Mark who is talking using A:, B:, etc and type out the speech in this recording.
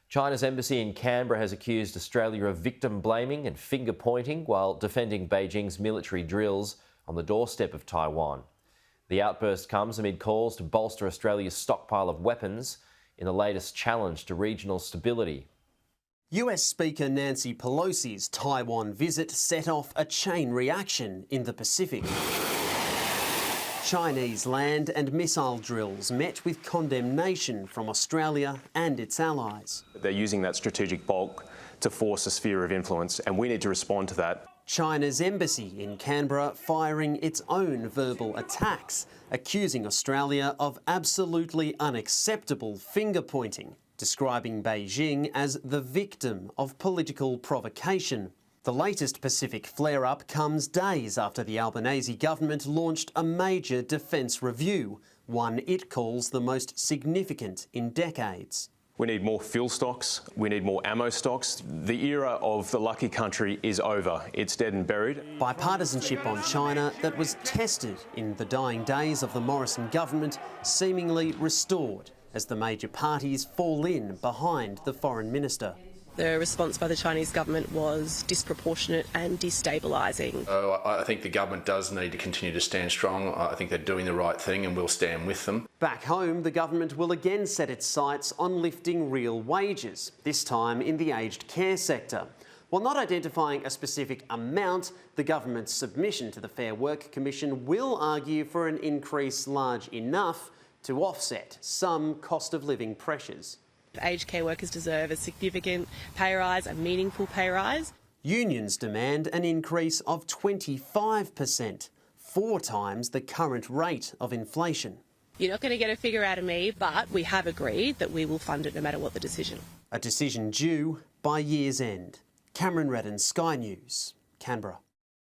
A: China's embassy in Canberra has accused Australia of victim blaming and finger pointing while defending Beijing's military drills on the doorstep of Taiwan. The outburst comes amid calls to bolster Australia's stockpile of weapons in the latest challenge to regional stability.
B: US Speaker Nancy Pelosi's Taiwan visit set off a chain reaction in the Pacific. Chinese land and missile drills met with condemnation from Australia and its allies.
C: They're using that strategic bulk to force a sphere of influence, and we need to respond to that.
B: China's embassy in Canberra firing its own verbal attacks, accusing Australia of absolutely unacceptable finger-pointing, describing Beijing as the victim of political provocation. The latest Pacific flare-up comes days after the Albanese government launched a major defence review, one it calls the most significant in decades.
C: We need more fuel stocks, we need more ammo stocks. The era of the lucky country is over. It's dead and buried.
B: Bipartisanship on China that was tested in the dying days of the Morrison government seemingly restored as the major parties fall in behind the foreign minister.
D: The response by the Chinese government was disproportionate and destabilising.
E: I think the government does need to continue to stand strong. I think they're doing the right thing and we'll stand with them.
B: Back home, the government will again set its sights on lifting real wages, this time in the aged care sector. While not identifying a specific amount, the government's submission to the Fair Work Commission will argue for an increase large enough to offset some cost of living pressures.
D: Aged care workers deserve a significant pay rise, a meaningful pay rise.
B: Unions demand an increase of 25%, 4 times the current rate of inflation.
D: You're not going to get a figure out of me, but we have agreed that we will fund it no matter what the decision.
B: A decision due by year's end. Cameron Redden, Sky News, Canberra.